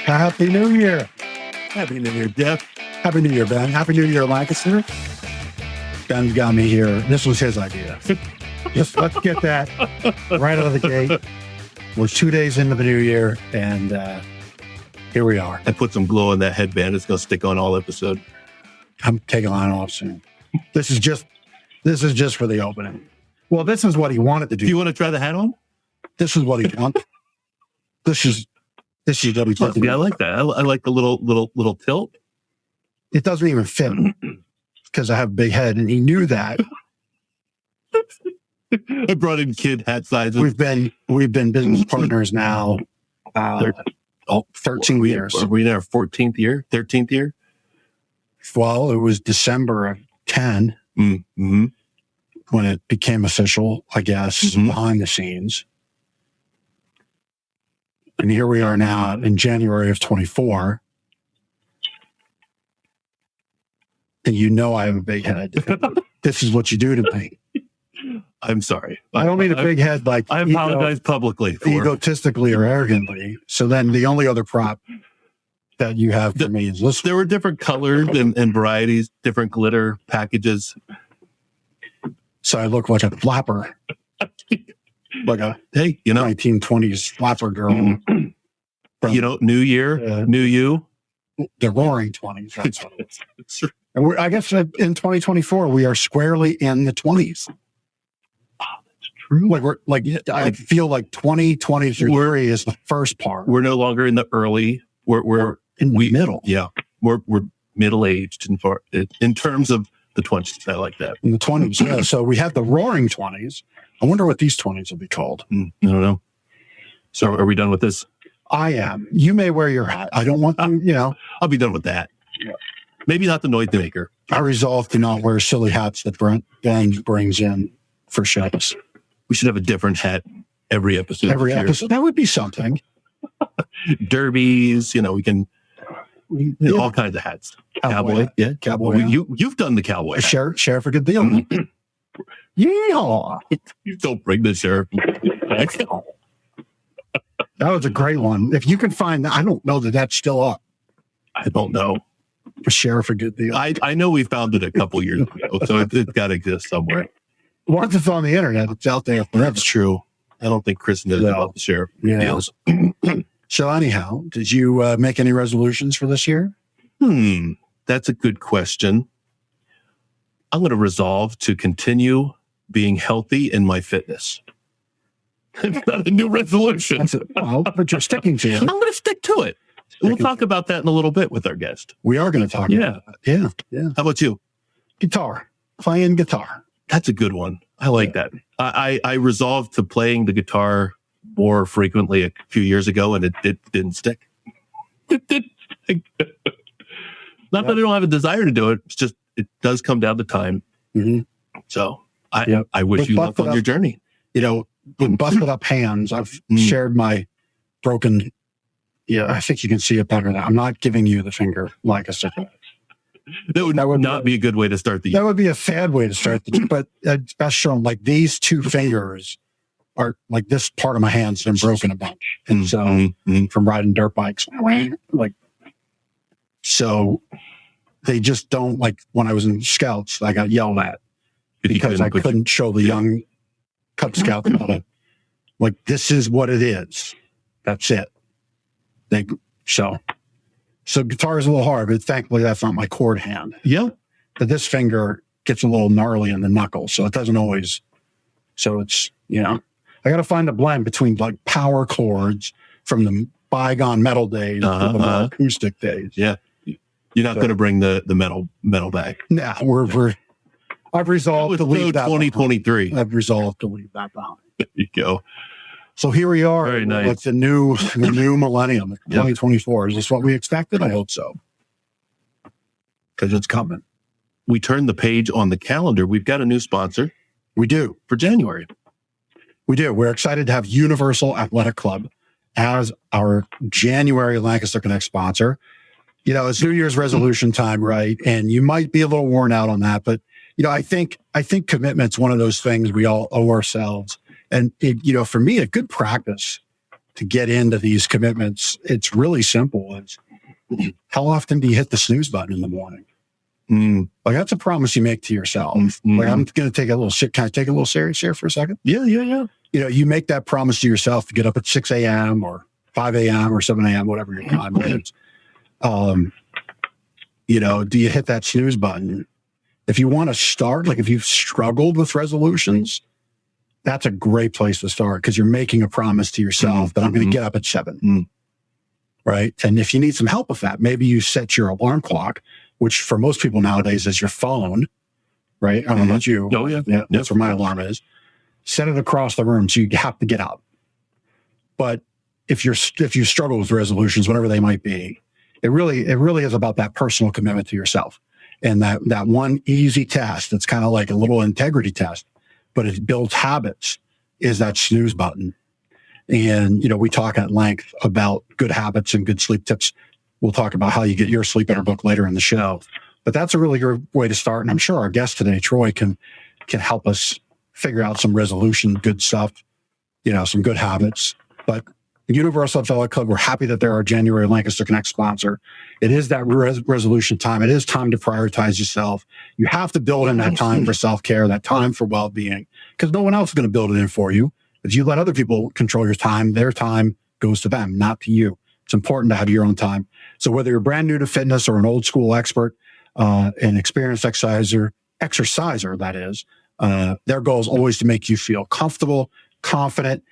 Happy New Year. Happy New Year, Jeff. Happy New Year, Ben. Happy New Year, Lancaster. Ben got me here. This was his idea. Just let's get that right out of the gate. We're 2 days into the new year, and here we are. I put some glow on that headband. It's going to stick on all episode. I'm taking mine off soon. This is just for the opening. Well, this is what he wanted to do. Do you want to try the hat on? This is what he wanted. This is what he did. Yeah, I like that. I like the little tilt. It doesn't even fit because I have a big head, and he knew that. I brought in kid hat sizes. We've been business partners now 13 years. Are we in our 14th year, 13th year? Well, it was December of 10 mm-hmm. when it became official, I guess, behind the scenes. And here we are now in January of 24. And you know I have a big head. This is what you do to me. I'm sorry. I don't need a big head like I apologize publicly for egotistically or arrogantly. So then the only other prop that you have for me is this. There were different colors and varieties, different glitter packages. So I look like a flapper. Like a 1920s flapper girl. New year, new you. The roaring 20s. That's what it is. And I guess in 2024, we are squarely in the 20s. Oh, that's true. I feel like 20 through 30 is the first part. We're no longer in the early. We're in the middle. Yeah. We're middle-aged in terms of the 20s. I like that. In the 20s, yeah. So we have the roaring 20s. I wonder what these 20s will be called. I don't know. So are we done with this? I am. You may wear your hat. I don't want them, I'll be done with that. Yeah. Maybe not the noise maker. I resolve to not wear silly hats that Ben brings in for shows. We should have a different hat every episode. Every episode. That would be something. Derbies, we can all kinds of hats. Cowboy. Yeah, cowboy. You've done the cowboy. Sheriff a good deal. Yeehaw. You don't bring the sheriff. That was a great one. If you can find that, I don't know that that's still up. I don't know. A sheriff a good deal. I know we found it a couple years ago, so it's got to exist somewhere. Once it's on the internet, it's out there forever. That's true. I don't think Chris knows about the sheriff deals. So anyhow, did you make any resolutions for this year? That's a good question. I'm going to resolve to continue being healthy in my fitness. It's not a new resolution. But you're sticking to it. I'm going to stick to it. We'll talk about that in a little bit with our guest. We are going to talk about that. Yeah. How about you? Guitar. Playing guitar. That's a good one. I like that. I resolved to playing the guitar more frequently a few years ago, and it didn't stick. It did. Not that I don't have a desire to do it. It's just, it does come down to time. Mm-hmm. So I wish you luck on your journey. With busted up hands, I've shared my broken. Yeah, I think you can see it better now. I'm not giving you the finger like a sticker. That would not be a good way to start the year. That would be a sad way to start the year. But that's shown like these two fingers are like this part of my hand's been broken a bunch. And so from riding dirt bikes, so they just don't when I was in Scouts, I got yelled at because I couldn't show the young Cub Scouts how to, this is what it is. That's it. So guitar is a little hard, but thankfully that's not my chord hand. Yeah. But this finger gets a little gnarly in the knuckle, so it doesn't always. So it's, I got to find a blend between power chords from the bygone metal days to the more acoustic days. Yeah. You're not going to bring the metal back. Nah, I've resolved to leave that 2023. behind. I've resolved to leave that behind. There you go. So here we are. Very nice. It's the new millennium, 2024. Is this what we expected? I hope so. Because it's coming. We turned the page on the calendar. We've got a new sponsor. We do. For January. We do. We're excited to have Universal Athletic Club as our January Lancaster Connect sponsor. It's New Year's resolution time, right? And you might be a little worn out on that, but I think commitment's one of those things we all owe ourselves. And for me, a good practice to get into these commitments, it's really simple. It's how often do you hit the snooze button in the morning? Like that's a promise you make to yourself. Like I'm going to take a little shit. Can I take a little serious here for a second? Yeah. You know, you make that promise to yourself to get up at 6 a.m. or 5 a.m. or 7 a.m., whatever your time is. You know, do you hit that snooze button? If you want to start, like if you've struggled with resolutions, that's a great place to start because you're making a promise to yourself that I'm going to get up at 7. Right. And if you need some help with that, maybe you set your alarm clock, which for most people nowadays is your phone. Right. I don't know about you. Oh, yeah. That's where my alarm is. Set it across the room so you have to get up. But if you struggle with resolutions, whatever they might be, it really is about that personal commitment to yourself. And that one easy test, it's kind of like a little integrity test, but it builds habits, is that snooze button. And, you know, we talk at length about good habits and good sleep tips. We'll talk about how you get your sleep in our book later in the show. But that's a really good way to start. And I'm sure our guest today, Troy, can help us figure out some resolution, good stuff, you know, some good habits. But Universal Athletic Club, we're happy that they're our January Lancaster Connect sponsor. It is that resolution time. It is time to prioritize yourself. You have to build in that time for self-care, that time for well-being, because no one else is going to build it in for you. If you let other people control your time, their time goes to them, not to you. It's important to have your own time. So whether you're brand new to fitness or an old school expert, an experienced exerciser, that is, their goal is always to make you feel comfortable, confident.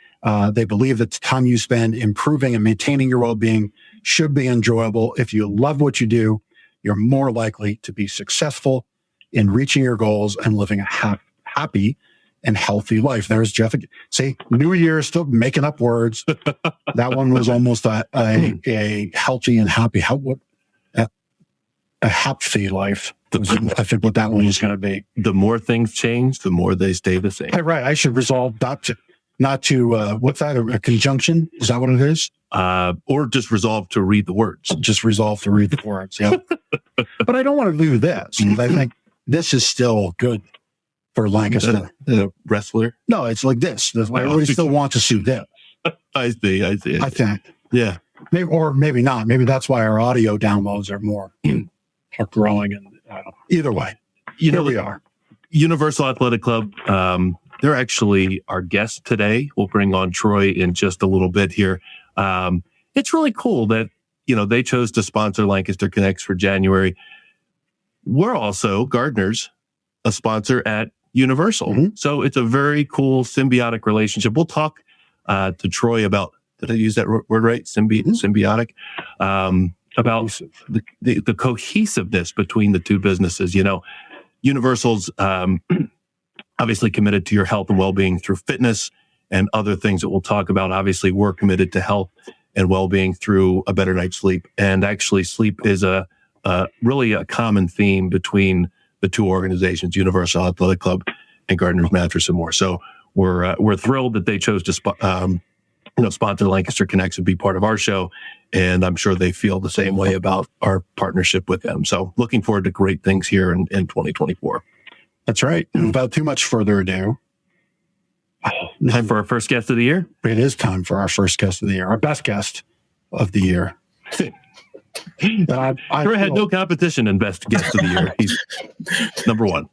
They believe that the time you spend improving and maintaining your well-being should be enjoyable. If you love what you do, you're more likely to be successful in reaching your goals and living a happy and healthy life. There's Jeff. See, New Year, still making up words. That one was almost a healthy and happy. A happy life. I think what that one was going to be. The more things change, the more they stay the same. Hey, right. I should resolve not to what's that? A conjunction? Is that what it is? Or just resolve to read the words. Just resolve to read the words. Yeah. But I don't want to do this. I think this is still good for Lancaster. The wrestler? No, it's like this. Everybody still wants to see this. I see. I think. Yeah. Maybe, or maybe not. Maybe that's why our audio downloads are growing. And either way, here we are. Universal Athletic Club. They're actually our guest today. We'll bring on Troy in just a little bit here. It's really cool that, you know, they chose to sponsor Lancaster Connects for January. We're also, Gardner's, a sponsor at Universal. So it's a very cool symbiotic relationship. We'll talk to Troy about, did I use that word right? Symbiotic. About the cohesiveness between the two businesses. You know, Universal's obviously committed to your health and well-being through fitness and other things that we'll talk about. Obviously, we're committed to health and well-being through a better night's sleep. And actually, sleep is really a common theme between the two organizations, Universal Athletic Club and Gardner's Mattress and More. So we're thrilled that they chose to sponsor Lancaster Connects and be part of our show. And I'm sure they feel the same way about our partnership with them. So looking forward to great things here in 2024. That's right. And without too much further ado, time for our first guest of the year. It is time for our first guest of the year, our best guest of the year. Troy had no competition in best guest of the year. He's number one.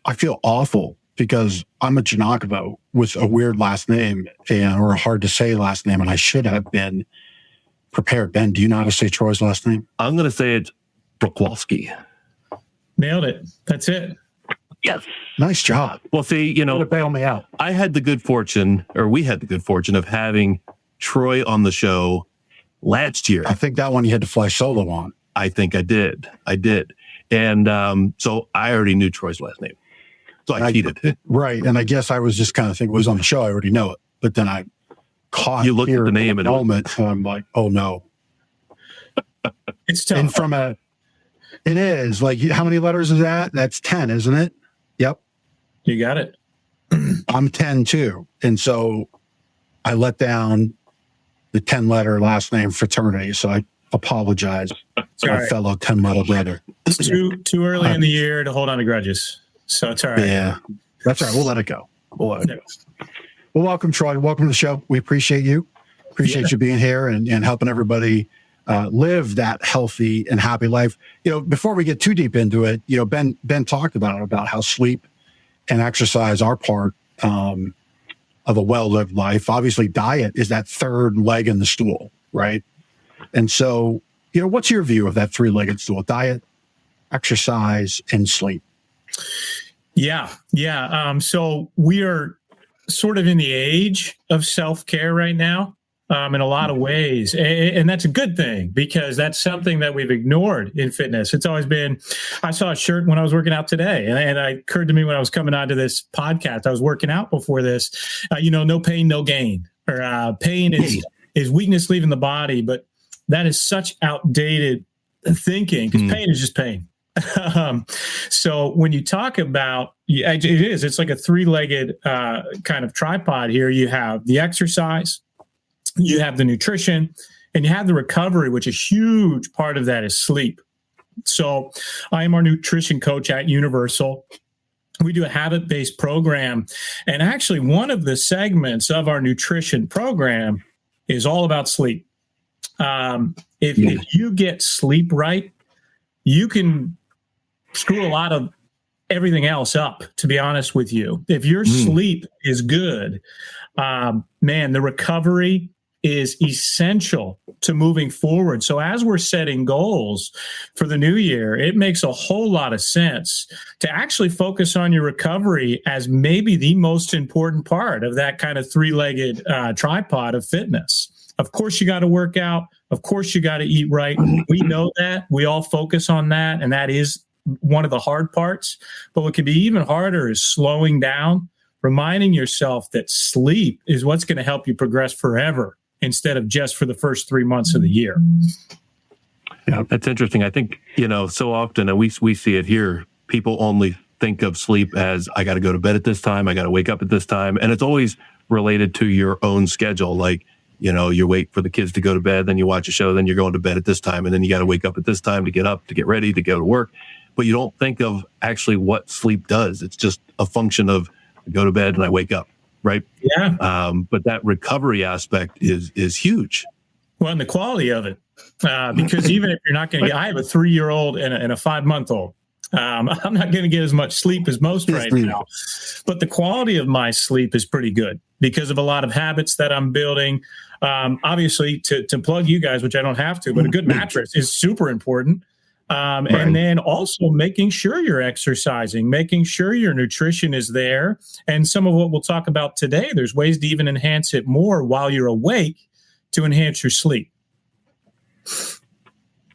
I feel awful because I'm a Janakova with a weird last name or a hard to say last name, and I should have been prepared. Ben, do you know how to say Troy's last name? I'm going to say it's Bruchwalski. Nailed it. That's it. Yes. Nice job. Well, see, you know, bail me out. we had the good fortune of having Troy on the show last year. I think that one you had to fly solo on. I think I did. And so I already knew Troy's last name. So I cheated. Right. And I guess I was just kind of thinking it was on the show. I already know it. But then I caught you looked at the name and moment. And I'm like, oh no. It's tough. And it is like, how many letters is that? That's 10, isn't it? Yep. You got it. I'm 10 too. And so I let down the 10-letter last name fraternity. So I apologize to my fellow 10-letter brother. It's too early in the year to hold on to grudges. So it's all right. Yeah, that's all right. We'll let it go. Well, welcome, Troy. Welcome to the show. We appreciate you. Appreciate you being here and helping everybody live that healthy and happy life. Before we get too deep into it, Ben talked about how sleep and exercise are part of a well-lived life. Obviously, diet is that third leg in the stool, right? And so, what's your view of that three-legged stool? Diet, exercise, and sleep. Yeah. So we are sort of in the age of self-care right now. In a lot of ways. And that's a good thing because that's something that we've ignored in fitness. It's always been, I saw a shirt when I was working out today and it occurred to me when I was coming onto this podcast, I was working out before this, no pain, no gain, or pain is weakness leaving the body. But that is such outdated thinking because pain is just pain. So when you talk about, it's like a three-legged kind of tripod here. You have the exercise, you have the nutrition, and you have the recovery, which a huge part of that is sleep. So I am our nutrition coach at Universal. We do a habit-based program. And actually, one of the segments of our nutrition program is all about sleep. If you get sleep right, you can screw a lot of everything else up, to be honest with you. If your sleep is good, the recovery is essential to moving forward. So as we're setting goals for the new year, it makes a whole lot of sense to actually focus on your recovery as maybe the most important part of that kind of three-legged tripod of fitness. Of course, you got to work out. Of course, you got to eat right. We know that. We all focus on that. And that is one of the hard parts. But what can be even harder is slowing down, reminding yourself that sleep is what's going to help you progress forever instead of just for the first 3 months of the year. Yeah, that's interesting. I think, so often, and we see it here, people only think of sleep as I got to go to bed at this time. I got to wake up at this time. And it's always related to your own schedule. Like, you wait for the kids to go to bed, then you watch a show, then you're going to bed at this time. And then you got to wake up at this time to get up, to get ready, to go to work. But you don't think of actually what sleep does. It's just a function of I go to bed and I wake up. Right. Yeah. But that recovery aspect is huge. Well, and the quality of it, because even if you're not going to get, I have a 3-year-old and a 5-month-old. I'm not going to get as much sleep as most right now, but the quality of my sleep is pretty good because of a lot of habits that I'm building. Obviously, to plug you guys, which I don't have to, but a good mattress is super important. And then also making sure you're exercising, making sure your nutrition is there. And some of what we'll talk about today, there's ways to even enhance it more while you're awake to enhance your sleep.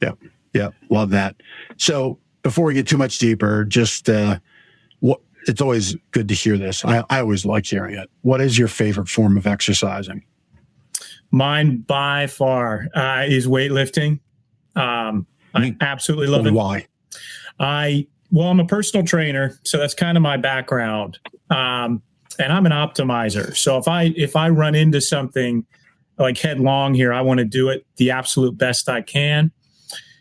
Yeah. Love that. So before we get too much deeper, just it's always good to hear this. I always like hearing it. What is your favorite form of exercising? Mine by far is weightlifting. I absolutely love it. Why? I'm a personal trainer, so that's kind of my background. And I'm an optimizer. So if I run into something like headlong here, I want to do it the absolute best I can.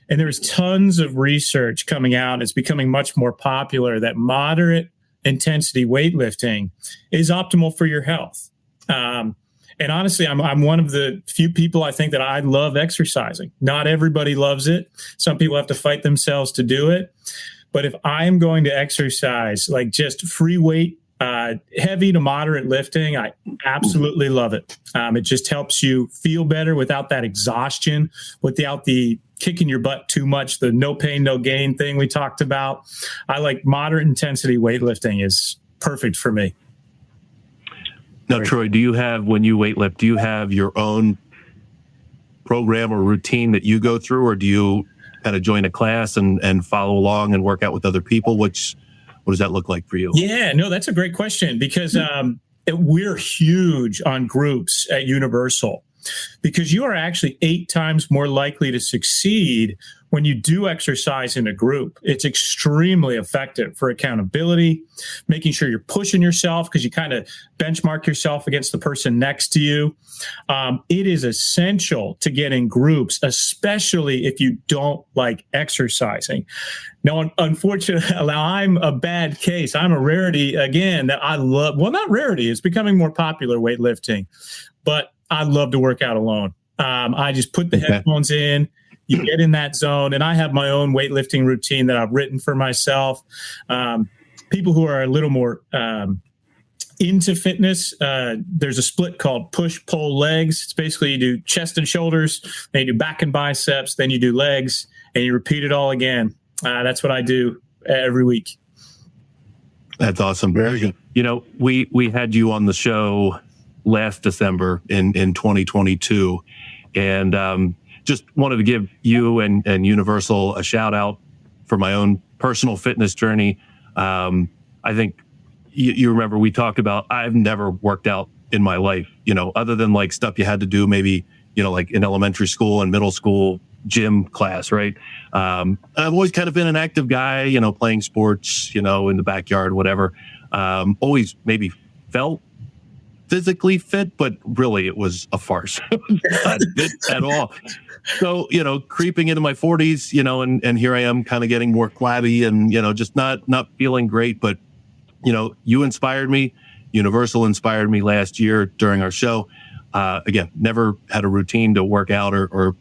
And there's tons of research coming out. It's becoming much more popular that moderate intensity weightlifting is optimal for your health. And honestly, I'm one of the few people I think that I love exercising. Not everybody loves it. Some people have to fight themselves to do it. But if I am going to exercise, like just free weight, heavy to moderate lifting, I absolutely love it. It just helps you feel better without that exhaustion, without the kicking your butt too much, the no pain, no gain thing we talked about. I like moderate intensity weightlifting is perfect for me. Now, Troy, when you weightlift, do you have your own program or routine that you go through, or do you kind of join a class and follow along and work out with other people? What does that look like for you? Yeah, no, that's a great question because we're huge on groups at Universal because you are actually 8 times more likely to succeed when you do exercise in a group. It's extremely effective for accountability, making sure you're pushing yourself because you kind of benchmark yourself against the person next to you. It is essential to get in groups, especially if you don't like exercising. Now, unfortunately, I'm a bad case. I'm a rarity, again, that I love. Well, not rarity. It's becoming more popular, weightlifting. But I love to work out alone. I just put the headphones in, you get in that zone, and I have my own weightlifting routine that I've written for myself. People who are a little more into fitness, there's a split called push, pull, legs. It's basically you do chest and shoulders, then you do back and biceps, then you do legs, and you repeat it all again. That's what I do every week. That's awesome. Very good. You know, we had you on the show last December in 2022, and just wanted to give you and Universal a shout out for my own personal fitness journey. I think you remember we talked about, I've never worked out in my life, you know, other than like stuff you had to do maybe, you know, like in elementary school and middle school gym class, right? I've always kind of been an active guy, you know, playing sports, you know, in the backyard, whatever. Always maybe felt physically fit, but really it was a farce. Not fit at all. So, you know, creeping into my 40s, you know, and here I am kind of getting more flabby and, you know, just not feeling great. But, you know, you inspired me. Universal inspired me last year during our show. Again, never had a routine to work out or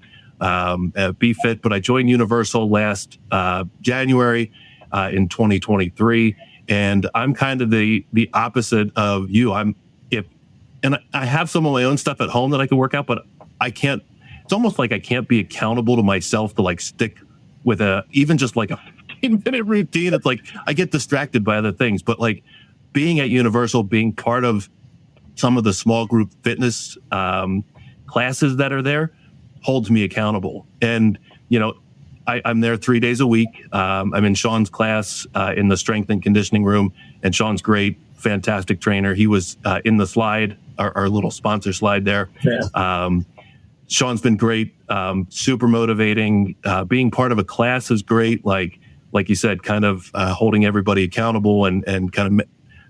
be fit, but I joined Universal last January in 2023. And I'm kind of the opposite of you. And I have some of my own stuff at home that I can work out, but I can't. It's almost like I can't be accountable to myself to like stick with even just like a 15-minute routine. It's like I get distracted by other things, but like being at Universal, being part of some of the small group fitness classes that are there holds me accountable. And, you know, I'm there 3 days a week. I'm in Sean's class in the strength and conditioning room, and Sean's great, fantastic trainer. He was in the slide, our little sponsor slide there. Yeah. Sean's been great, super motivating. Being part of a class is great. Like you said, kind of holding everybody accountable and kind of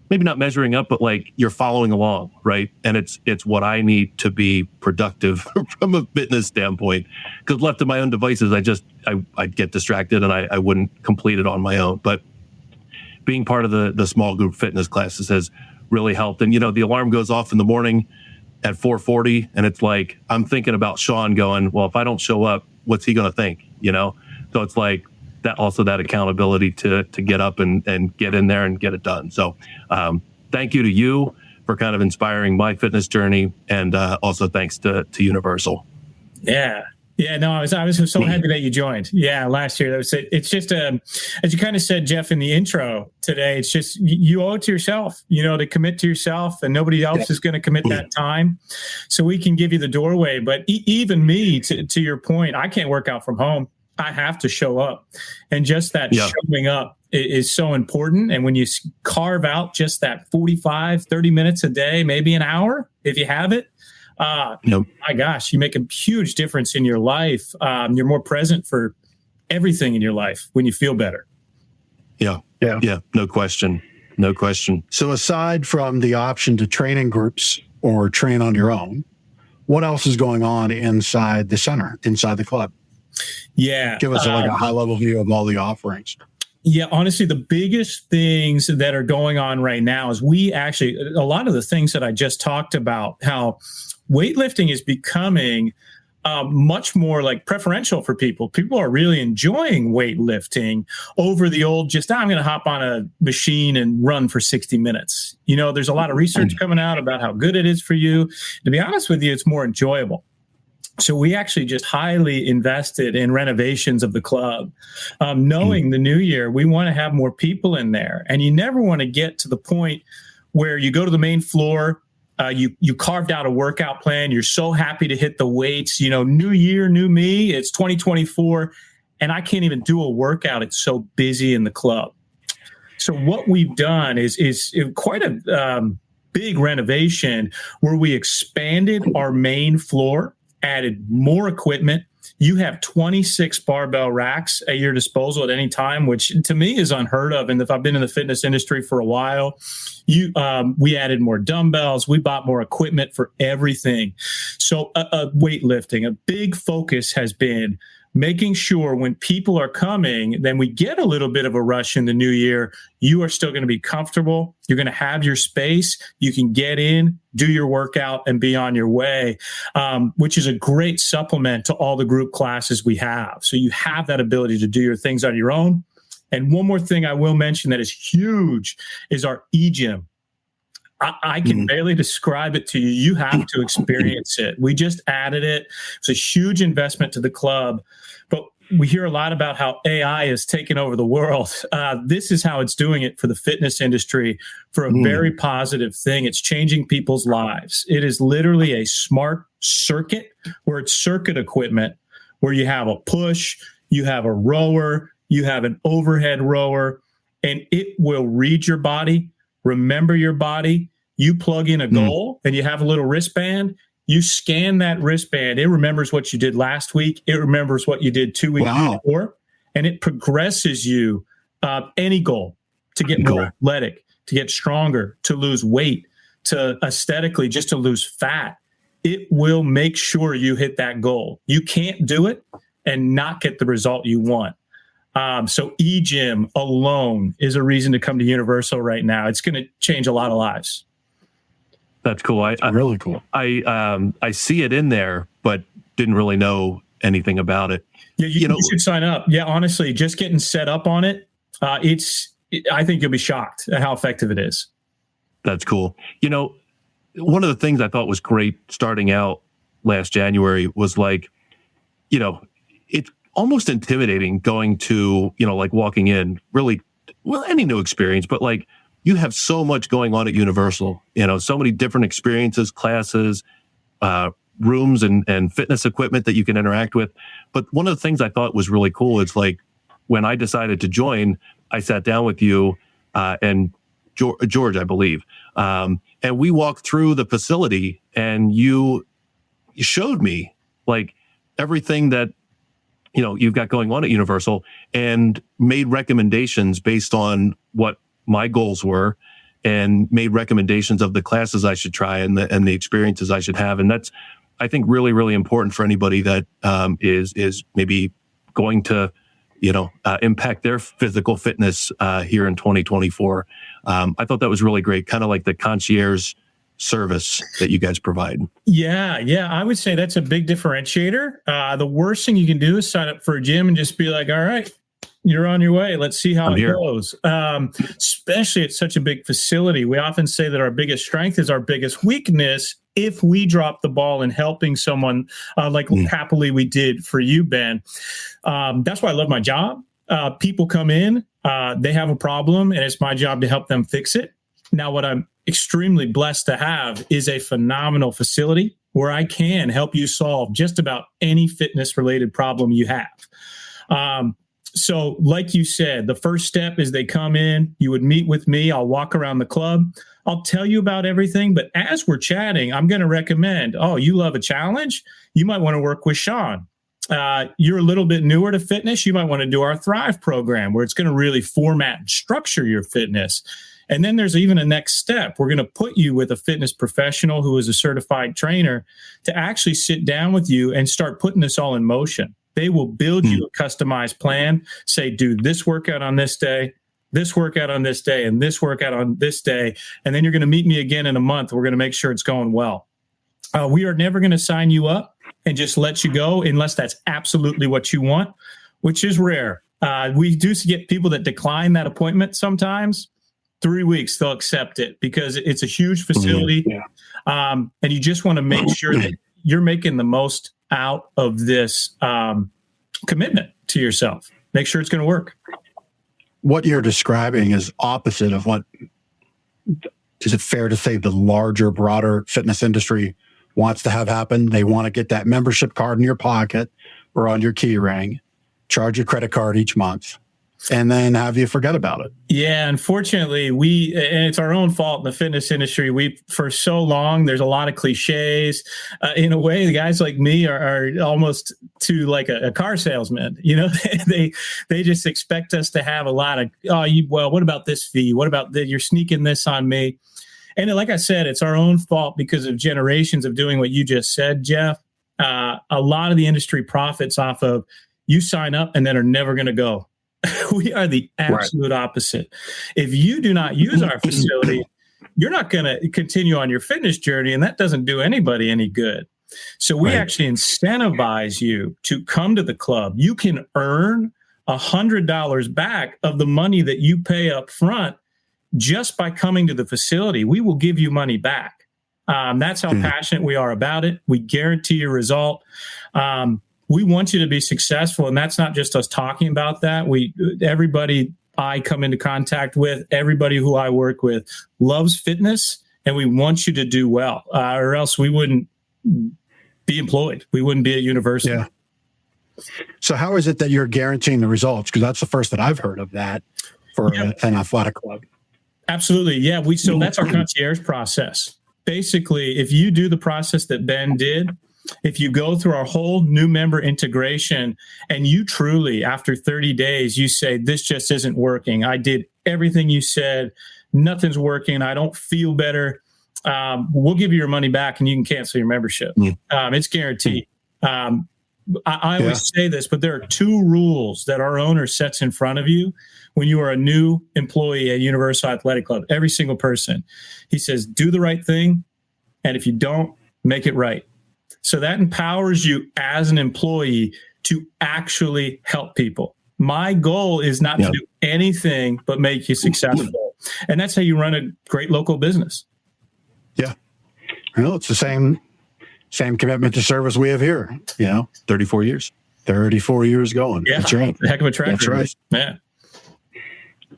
maybe not measuring up, but like you're following along, right? And it's what I need to be productive from a fitness standpoint. Because left to my own devices, I'd get distracted and I wouldn't complete it on my own. But being part of the small group fitness classes has really helped. And, you know, the alarm goes off in the morning at 4:40, and it's like, I'm thinking about Sean going, well, if I don't show up, what's he going to think? You know? So it's like that accountability to get up and get in there and get it done. So thank you to you for kind of inspiring my fitness journey. And also thanks to Universal. Yeah. Yeah, no, I was so happy that you joined. Yeah, last year. It's just as you kind of said, Jeff, in the intro today, it's just you owe it to yourself, you know, to commit to yourself, and nobody else is going to commit that time. So we can give you the doorway. But even me, to your point, I can't work out from home. I have to show up, and just that showing up is so important. And when you carve out just that 45, 30 minutes a day, maybe an hour, if you have it, my gosh, you make a huge difference in your life. You're more present for everything in your life when you feel better. Yeah. No question. So aside from the option to train in groups or train on your own, what else is going on inside the center, inside the club? Yeah. Give us like a high level view of all the offerings. Yeah, honestly, the biggest things that are going on right now is a lot of the things that I just talked about, how weightlifting is becoming much more like preferential for people. People are really enjoying weightlifting over the old I'm going to hop on a machine and run for 60 minutes. You know, there's a lot of research coming out about how good it is for you. To be honest with you, it's more enjoyable. So we actually just highly invested in renovations of the club, knowing the new year, we want to have more people in there. And you never want to get to the point where you go to the main floor, you carved out a workout plan. You're so happy to hit the weights, you know, new year, new me, it's 2024. And I can't even do a workout. It's so busy in the club. So what we've done is quite a big renovation where we expanded our main floor, added more equipment. You have 26 barbell racks at your disposal at any time, which to me is unheard of. And if I've been in the fitness industry for a while, we added more dumbbells. We bought more equipment for everything. So weightlifting, a big focus has been making sure when people are coming, then we get a little bit of a rush in the new year. You are still going to be comfortable. You're going to have your space. You can get in, do your workout, and be on your way, which is a great supplement to all the group classes we have. So you have that ability to do your things on your own. And one more thing I will mention that is huge is our e-gym. I can barely describe it to you. You have to experience it. We just added it. It's a huge investment to the club, but we hear a lot about how AI has taken over the world. This is how it's doing it for the fitness industry for a very positive thing. It's changing people's lives. It is literally a smart circuit where it's circuit equipment where you have a push, you have a rower, you have an overhead rower, and it will read your body, remember your body. You plug in a goal and you have a little wristband. You scan that wristband. It remembers what you did last week. It remembers what you did 2 weeks before. And it progresses you any goal to get more athletic, to get stronger, to lose weight, to aesthetically just to lose fat. It will make sure you hit that goal. You can't do it and not get the result you want. So e-gym alone is a reason to come to Universal right now. It's going to change a lot of lives. That's cool. Really cool. I see it in there, but didn't really know anything about it. Yeah, you should sign up. Yeah, honestly, just getting set up on it, I think you'll be shocked at how effective it is. That's cool. One of the things I thought was great starting out last January was it's almost intimidating going to, walking in really, any new experience, but you have so much going on at Universal, so many different experiences, classes, rooms and fitness equipment that you can interact with. But one of the things I thought was really cool is when I decided to join, I sat down with you and George, I believe, and we walked through the facility and you showed me everything that you've got going on at Universal and made recommendations based on what my goals were and made recommendations of the classes I should try and the experiences I should have. And that's, I think, really, really important for anybody that is maybe going to, impact their physical fitness here in 2024. I thought that was really great, kind of like the concierge service that you guys provide. Yeah. I would say that's a big differentiator. The worst thing you can do is sign up for a gym and just be like, all right, you're on your way. Let's see how it goes. Especially at such a big facility. We often say that our biggest strength is our biggest weakness if we drop the ball in helping someone happily we did for you, Ben. That's why I love my job. People come in, they have a problem, and it's my job to help them fix it. Now, what I'm extremely blessed to have is a phenomenal facility where I can help you solve just about any fitness-related problem you have. So like you said, the first step is they come in, you would meet with me. I'll walk around the club. I'll tell you about everything. But as we're chatting, I'm going to recommend, you love a challenge? You might want to work with Sean. You're a little bit newer to fitness. You might want to do our Thrive program where it's going to really format and structure your fitness. And then there's even a next step. We're going to put you with a fitness professional who is a certified trainer to actually sit down with you and start putting this all in motion. They will build you a customized plan, say, do this workout on this day, this workout on this day, and this workout on this day. And then you're going to meet me again in a month. We're going to make sure it's going well. We are never going to sign you up and just let you go unless that's absolutely what you want, which is rare. We do get people that decline that appointment sometimes. 3 weeks, they'll accept it because it's a huge facility. And you just want to make sure that you're making the most out of this commitment to yourself. Make sure it's going to work. What you're describing is opposite of what, is it fair to say, the larger, broader fitness industry wants to have happen? They want to get that membership card in your pocket or on your key ring, charge your credit card each month, and then have you forget about it. Yeah, unfortunately, and it's our own fault in the fitness industry. For so long, there's a lot of cliches. In a way, the guys like me are almost to like a car salesman. They just expect us to have a lot of, what about this fee? What about you're sneaking this on me? And like I said, it's our own fault because of generations of doing what you just said, Jeff. A lot of the industry profits off of you sign up and then are never going to go. We are the absolute opposite. If you do not use our facility, you're not going to continue on your fitness journey, and that doesn't do anybody any good. So we actually incentivize you to come to the club. You can earn $100 back of the money that you pay up front just by coming to the facility. We will give you money back. That's how passionate we are about it. We guarantee a result. We want you to be successful, and that's not just us talking about that. Everybody I come into contact with, everybody who I work with loves fitness, and we want you to do well, or else we wouldn't be employed. We wouldn't be at university. Yeah. So how is it that you're guaranteeing the results? Because that's the first that I've heard of that for an athletic club. Absolutely. Yeah. So that's our concierge process. Basically, if you do the process that Ben did, if you go through our whole new member integration and you truly, after 30 days, you say, this just isn't working. I did everything you said. Nothing's working. I don't feel better. We'll give you your money back and you can cancel your membership. It's guaranteed. I always say this, but there are 2 rules that our owner sets in front of you when you are a new employee at Universal Athletic Club. Every single person. He says, do the right thing. And if you don't, make it right. So that empowers you as an employee to actually help people. My goal is not to do anything but make you successful. And that's how you run a great local business. Yeah. Well, it's the same commitment to service we have here, 34 years. 34 years going. Yeah. That's right. A heck of a track record. That's right. Yeah.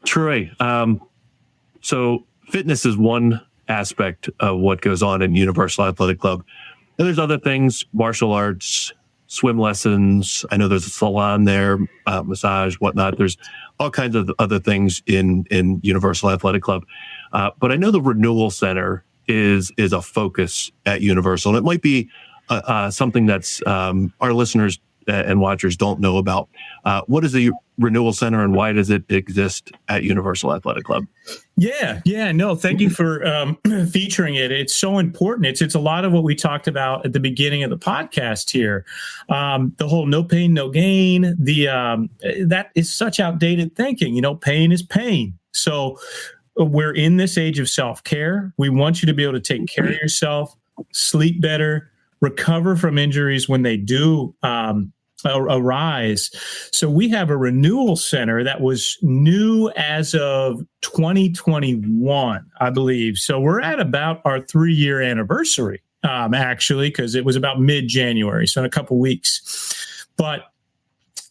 Troy, so fitness is one aspect of what goes on in Universal Athletic Club. And there's other things, martial arts, swim lessons. I know there's a salon there, massage, whatnot. There's all kinds of other things in Universal Athletic Club. But I know the Renewal Center is a focus at Universal. And it might be something that's our listeners and watchers don't know about. What is the Renewal Center and why does it exist at Universal Athletic Club? Yeah. No, thank you for featuring it. It's so important. It's a lot of what we talked about at the beginning of the podcast here. The whole no pain, no gain. That is such outdated thinking. Pain is pain. So we're in this age of self-care. We want you to be able to take care of yourself, sleep better, recover from injuries when they do arise. So we have a renewal center that was new as of 2021, I believe. So we're at about our 3-year anniversary, actually, because it was about mid-January, so in a couple weeks. But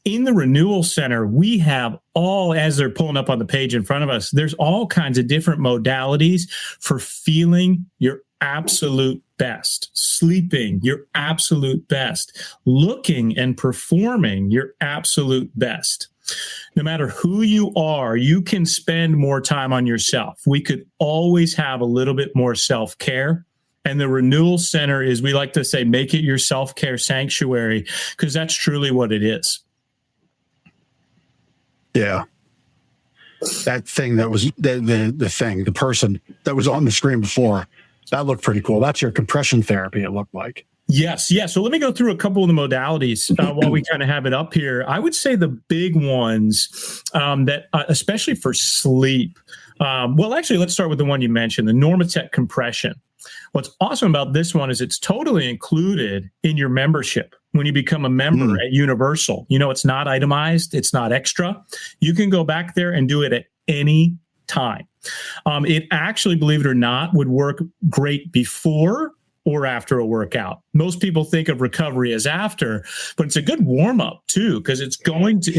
in the renewal center, we have all, as they're pulling up on the page in front of us, there's all kinds of different modalities for feeling your absolute best, sleeping your absolute best, looking and performing your absolute best. No matter who you are, you can spend more time on yourself. We could always have a little bit more self-care. And the Renewal Center is, we like to say, make it your self-care sanctuary, because that's truly what it is. Yeah. That thing that was the person that was on the screen before, that looked pretty cool. That's your compression therapy, it looked like. Yes. Yeah. So let me go through a couple of the modalities while we kind of have it up here. I would say the big ones that, especially for sleep. Well, actually, let's start with the one you mentioned, the Normatec compression. What's awesome about this one is it's totally included in your membership. When you become a member at Universal, it's not itemized. It's not extra. You can go back there and do it at any time. It actually, believe it or not, would work great before or after a workout. Most people think of recovery as after, but it's a good warm up too, because it's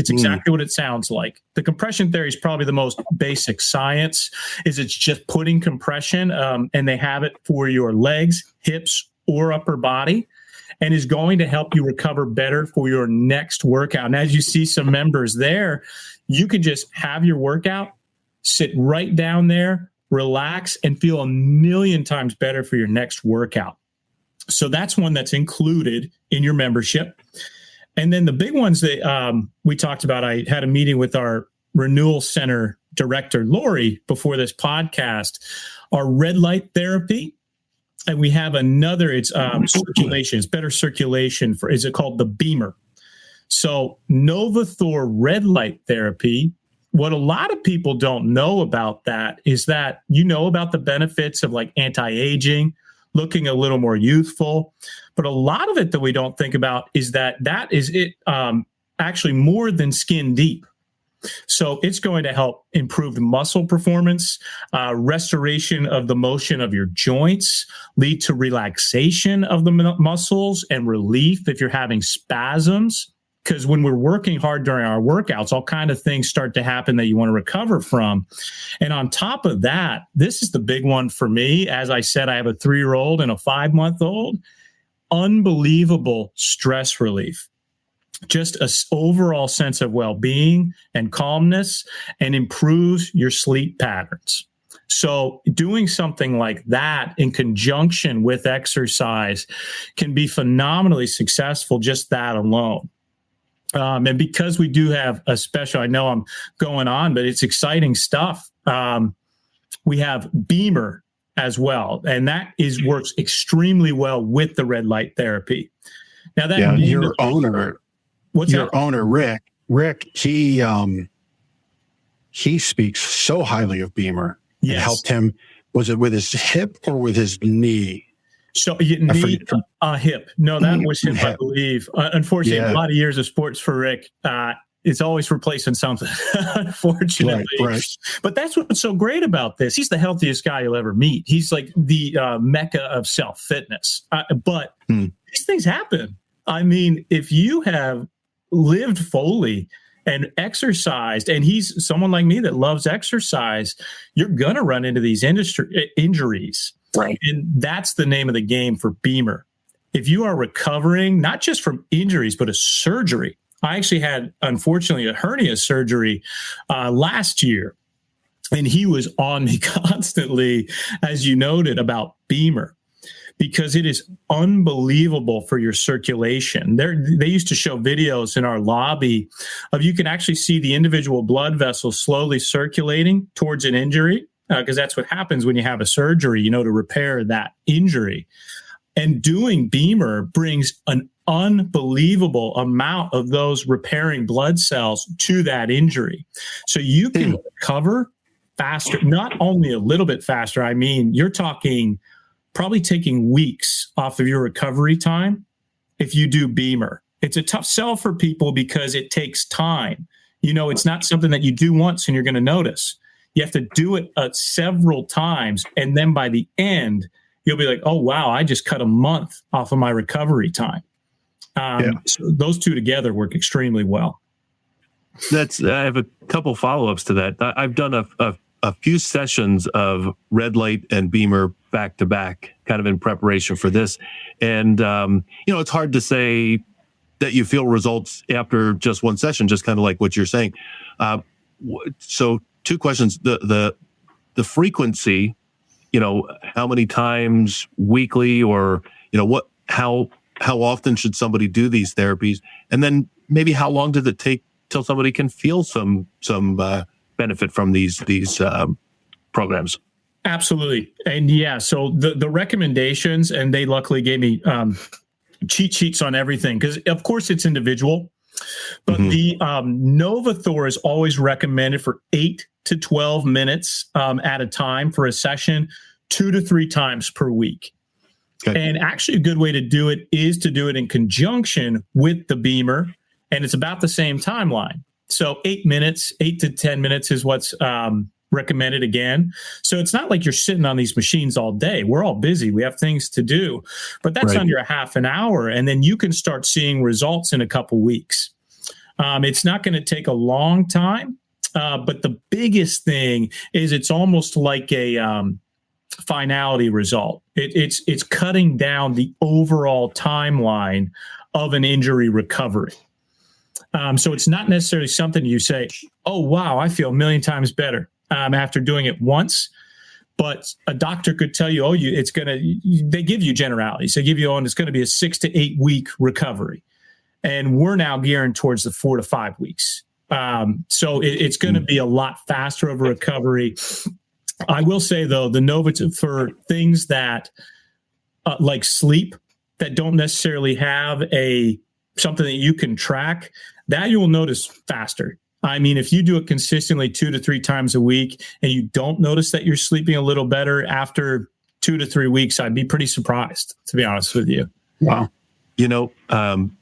exactly what it sounds like. The compression theory is probably the most basic science. It's just putting compression, and they have it for your legs, hips, or upper body, and is going to help you recover better for your next workout. And as you see some members there, you can just have your workout, sit right down there, relax, and feel a million times better for your next workout. So that's one that's included in your membership. And then the big ones that we talked about, I had a meeting with our Renewal Center director, Lori, before this podcast, are red light therapy. And we have another, it's circulation, it's better circulation is it called the Bemer. So Novothor red light therapy, what a lot of people don't know about that is that about the benefits of like anti-aging, looking a little more youthful. But a lot of it that we don't think about is that is it actually more than skin deep. So it's going to help improve muscle performance, restoration of the motion of your joints, lead to relaxation of the muscles and relief if you're having spasms. Because when we're working hard during our workouts, all kind of things start to happen that you want to recover from. And on top of that, this is the big one for me. As I said, I have a 3-year-old and a 5-month-old. Unbelievable stress relief. Just an overall sense of well-being and calmness, and improves your sleep patterns. So doing something like that in conjunction with exercise can be phenomenally successful, just that alone. And because we do have a special, I know I'm going on, but it's exciting stuff. We have Bemer as well, and that works extremely well with the red light therapy. Now that your owner, Rick, he speaks so highly of Bemer. Yes. It helped him. Was it with his hip or with his knee? So hip. No, that was hip, I believe. Unfortunately, a lot of years of sports for Rick. It's always replacing something, unfortunately. Right. But that's what's so great about this. He's the healthiest guy you'll ever meet. He's like the mecca of self-fitness. But these things happen. I mean, if you have lived fully and exercised, and he's someone like me that loves exercise, you're going to run into these injuries. Right. And that's the name of the game for Bemer. If you are recovering, not just from injuries, but a surgery. I actually had, unfortunately, a hernia surgery last year, and he was on me constantly, as you noted, about Bemer, because it is unbelievable for your circulation. They used to show videos in our lobby of you can actually see the individual blood vessels slowly circulating towards an injury. Because that's what happens when you have a surgery, to repair that injury. And doing Bemer brings an unbelievable amount of those repairing blood cells to that injury. So you can recover faster, not only a little bit faster. I mean, you're talking probably taking weeks off of your recovery time if you do Bemer. It's a tough sell for people because it takes time. It's not something that you do once and you're going to notice. You have to do it several times. And then by the end, you'll be like, oh, wow, I just cut a month off of my recovery time. So those two together work extremely well. I have a couple follow-ups to that. I've done a few sessions of red light and Bemer back to back, kind of in preparation for this. And, it's hard to say that you feel results after just one session, just kind of like what you're saying. So 2 questions. The frequency, how many times weekly, or, how often should somebody do these therapies? And then maybe how long does it take till somebody can feel some benefit from these programs? Absolutely. And so the recommendations, and they luckily gave me cheat sheets on everything, because of course it's individual, but the Novothor is always recommended for 8 to 12 minutes at a time for a session, 2 to 3 times per week. Okay. And actually a good way to do it is to do it in conjunction with the Bemer, and it's about the same timeline. So 8 to 10 minutes is what's recommended again. So it's not like you're sitting on these machines all day. We're all busy. We have things to do, but that's under a half an hour. And then you can start seeing results in a couple weeks. It's not going to take a long time. But the biggest thing is it's almost like a finality result. It's cutting down the overall timeline of an injury recovery. So it's not necessarily something you say, oh, wow, I feel a million times better after doing it once. But a doctor could tell you, they give you generalities. They give you, it's going to be a 6 to 8 week recovery. And we're now gearing towards the 4 to 5 weeks. So it's going to be a lot faster of a recovery. I will say, though, the Novothor for things that like sleep that don't necessarily have a something that you can track, that you will notice faster. I mean, if you do it consistently 2 to 3 times a week and you don't notice that you're sleeping a little better after 2 to 3 weeks, I'd be pretty surprised, to be honest with you. Wow. You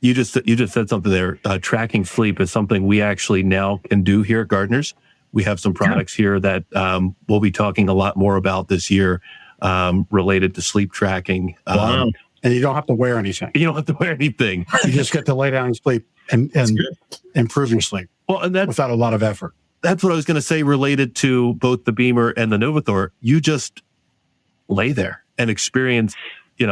just said something there. Tracking sleep is something we actually now can do here at Gardeners. We have some products here that we'll be talking a lot more about this year related to sleep tracking. Wow. And you don't have to wear anything. You don't have to wear anything. You just get to lay down and sleep and improve your sleep. Well, and that's without a lot of effort. That's what I was going to say related to both the Bemer and the Novothor. You just lay there and experience,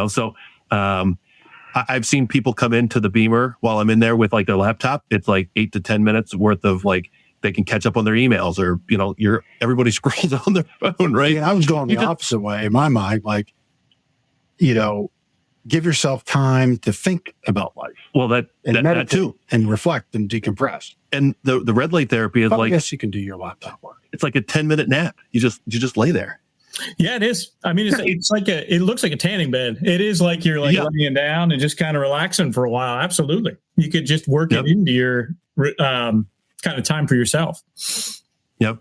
so I've seen people come into the Bemer while I'm in there with like their laptop. It's like 8 to 10 minutes worth of like, they can catch up on their emails or, everybody scrolls on their phone, right? I was going the opposite way in my mind, like, give yourself time to think about life. Well, that too. And reflect and decompress. And the red light therapy is I guess you can do your laptop work. It's like a 10-minute nap. You just lay there. Yeah, it is. I mean, it's like it looks like a tanning bed. It is like you're like laying down and just kind of relaxing for a while. Absolutely. You could just work it into your kind of time for yourself. Yep.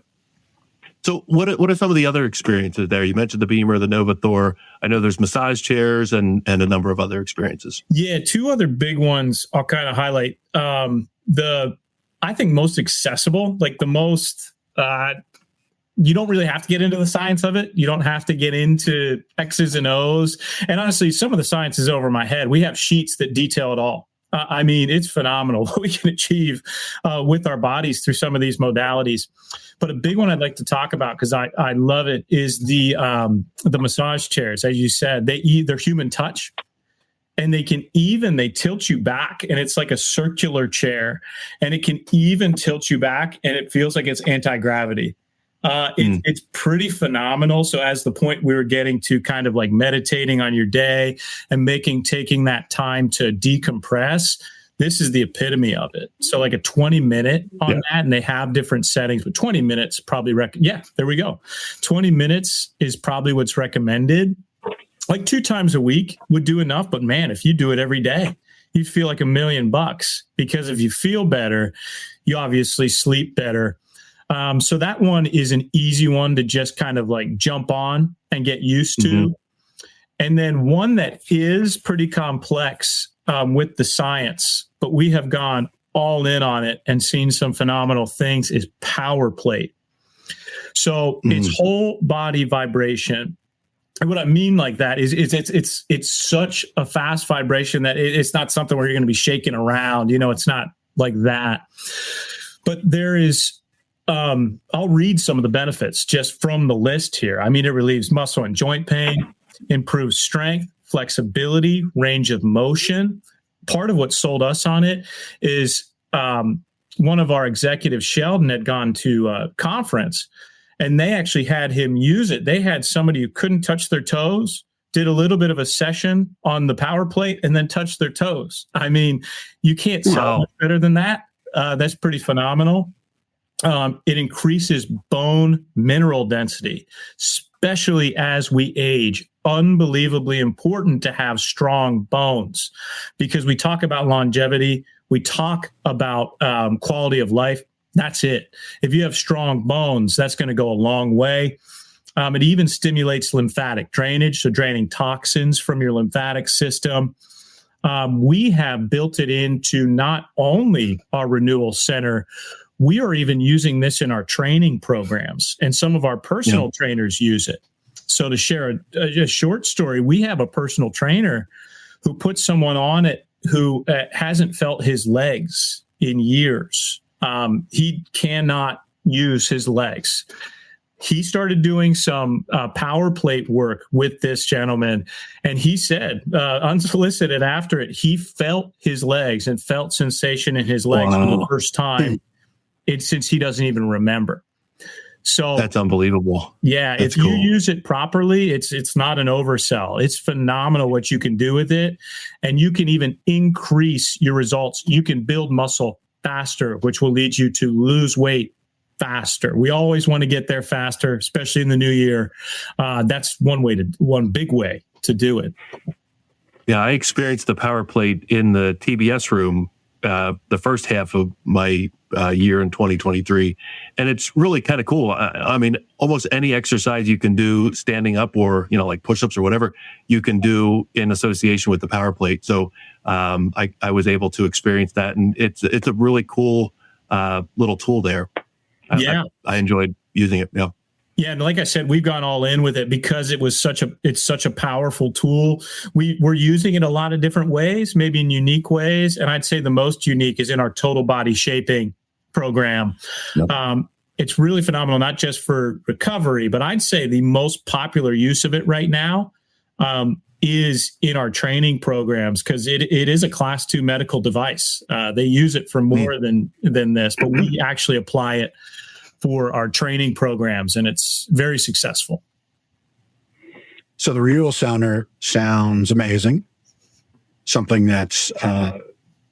So what are some of the other experiences there? You mentioned the Bemer, the Novothor. I know there's massage chairs and a number of other experiences. Yeah, 2 other big ones I'll kind of highlight. I think most accessible, like the most, you don't really have to get into the science of it. You don't have to get into X's and O's. And honestly, some of the science is over my head. We have sheets that detail it all. I mean, it's phenomenal what we can achieve with our bodies through some of these modalities. But a big one I'd like to talk about, because I love it, is the massage chairs. As you said, they're human touch. And they tilt you back, and it's like a circular chair, and it can even tilt you back, and it feels like it's anti-gravity. It's pretty phenomenal. So as the point we were getting to, kind of like meditating on your day and taking that time to decompress, this is the epitome of it. So like a 20-minute on that, and they have different settings, but 20 minutes probably, there we go. 20 minutes is probably what's recommended. Like 2 times a week would do enough. But man, if you do it every day, you'd feel like $1 million, because if you feel better, you obviously sleep better. So that one is an easy one to just kind of like jump on and get used to. Mm-hmm. And then one that is pretty complex with the science, but we have gone all in on it and seen some phenomenal things, is power plate. So it's whole body vibration. And what I mean like that is it's such a fast vibration that it's not something where you're going to be shaking around. It's not like that. But there is, I'll read some of the benefits just from the list here. I mean, it relieves muscle and joint pain, improves strength, flexibility, range of motion. Part of what sold us on it is one of our executives, Sheldon, had gone to a conference, and they actually had him use it. They had somebody who couldn't touch their toes, did a little bit of a session on the power plate, and then touched their toes. I mean, you can't sell much better than that. That's pretty phenomenal. It increases bone mineral density, especially as we age. Unbelievably important to have strong bones, because we talk about longevity. We talk about quality of life. That's it. If you have strong bones, that's going to go a long way. It even stimulates lymphatic drainage, so draining toxins from your lymphatic system. We have built it into not only our renewal center, we are even using this in our training programs, and some of our personal trainers use it. So to share a short story, we have a personal trainer who puts someone on it who hasn't felt his legs in years. He cannot use his legs. He started doing some power plate work with this gentleman, and he said, unsolicited after it, he felt his legs and felt sensation in his legs for the first time since he doesn't even remember. So that's unbelievable. Yeah, that's if cool. You use it properly, it's not an oversell. It's phenomenal what you can do with it, and you can even increase your results. You can build muscle faster, which will lead you to lose weight faster. We always want to get there faster, especially in the new year. That's one big way to do it. Yeah, I experienced the power plate in the TBS room the first half of my year in 2023, and it's really kind of cool. I mean, almost any exercise you can do standing up, or like push-ups or whatever, you can do in association with the power plate. So I was able to experience that, and it's a really cool little tool there. Yeah, I enjoyed using it. Yeah. Yeah, and like I said, we've gone all in with it because it's such a powerful tool. We're using it a lot of different ways, maybe in unique ways, and I'd say the most unique is in our total body shaping program. Yep. It's really phenomenal, not just for recovery, but I'd say the most popular use of it right now is in our training programs, because it is a class 2 medical device. They use it for more than this, but we actually apply it for our training programs, and it's very successful. So the Renewal Center sounds amazing. Something that's